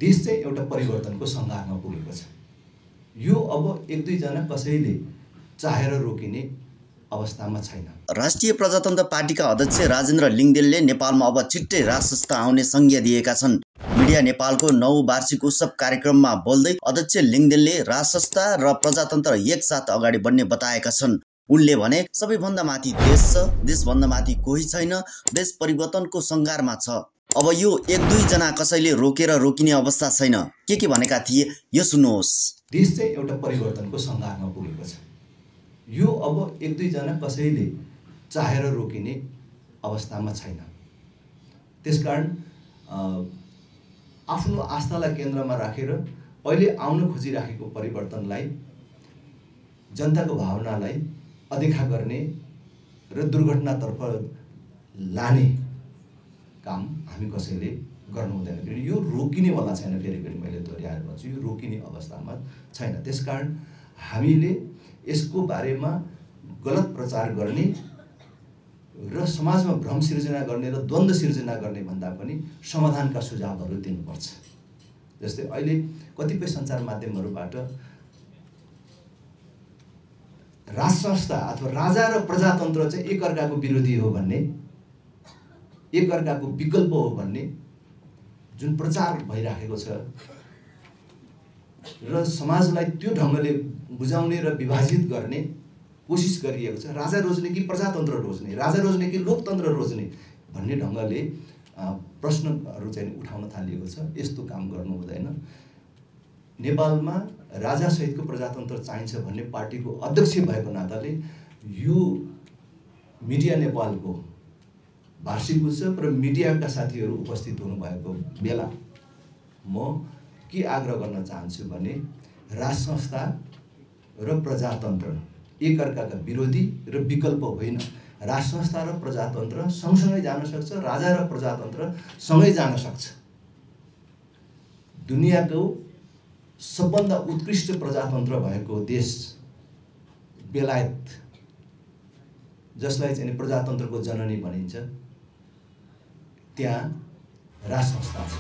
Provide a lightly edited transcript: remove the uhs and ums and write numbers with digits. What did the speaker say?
देश चाहिँ एउटा परिवर्तनको सङ्घारमा पुगेको छ। यो अब एक दुई जना कसैले चाहेर रोकिने अवस्थामा छैन। राष्ट्रिय प्रजातन्त्र पार्टीका अध्यक्ष राजेन्द्र लिङदेनले नेपालमा अब छिट्टै राजसंस्था आउने संज्ञा दिएका छन्। मिडिया नेपालको 9औं वार्षिक उत्सव कार्यक्रममा बोल्दै अध्यक्ष लिङदेनले राजसंस्था र प्रजातन्त्र एकसाथ अगाडि बढ्ने बताएका छन्। उनले भने सबैभन्दा माथि देश छ, देशभन्दा माथि कोही छैन, देश परिवर्तनको सङ्घारमा छ। अब यो एक दुई जना कसैले रोकेर रोकिने अवस्था छैन। के भनेका थिए यो सुन्नुहोस्। देश चाहिँ एउटा परिवर्तनको सङ्घारमा पुगेको छ। यो अब एक दुई जना कसैले चाहेर रोकिने अवस्थामा छैन। त्यसकारण आफ्नो आस्थालाई केन्द्रमा राखेर अहिले आउन खोजिराखेको परिवर्तनलाई, जनताको भावनालाई अनदेखा गर्ने र दुर्घटनातर्फ लाने काम हामी कसैले गर्नु हुँदैन। किनभने यो रोकिनेवाला छैन। फेरि मैले दोहोऱ्याएर भन्छु, यो रोकिने अवस्थामा छैन। त्यसकारण हामीले यसको बारेमा गलत प्रचार गर्ने र समाजमा भ्रम सिर्जना गर्ने र द्वन्द्व सिर्जना गर्ने भन्दा पनि समाधानका सुझावहरू दिनुपर्छ। जस्तै अहिले कतिपय सञ्चार माध्यमहरूबाट राजसंस्था अथवा राजा र प्रजातन्त्र चाहिँ एकअर्काको विरोधी हो भन्ने, एकअर्काको विकल्प हो भन्ने जुन प्रचार भइराखेको छ र समाजलाई त्यो ढङ्गले बुझाउने र विभाजित गर्ने कोसिस गरिएको छ। राजा रोज्ने कि प्रजातन्त्र रोज्ने, राजा रोज्ने कि लोकतन्त्र रोज्ने भन्ने ढङ्गले प्रश्नहरू चाहिँ उठाउन थालिएको छ। यस्तो काम गर्नु हुँदैन। नेपालमा राजासहितको प्रजातन्त्र चाहिन्छ भन्ने पार्टीको अध्यक्ष भएको नाताले यो मिडिया नेपालको वार्षिक उत्सव र मिडियाका साथीहरू उपस्थित हुनुभएको बेला म के आग्रह गर्न चाहन्छु भने राजसंस्था र प्रजातन्त्र एकअर्काका विरोधी र विकल्प होइन। राजसंस्था र प्रजातन्त्र सँगसँगै जान सक्छ, राजा र प्रजातन्त्र सँगै जान सक्छ। दुनियाँको सबभन्दा उत्कृष्ट प्रजातन्त्र भएको देश बेलायत, जसलाई चाहिँ प्रजातन्त्रको जननी भनिन्छ, त्यहाँ राजसंस्था छ।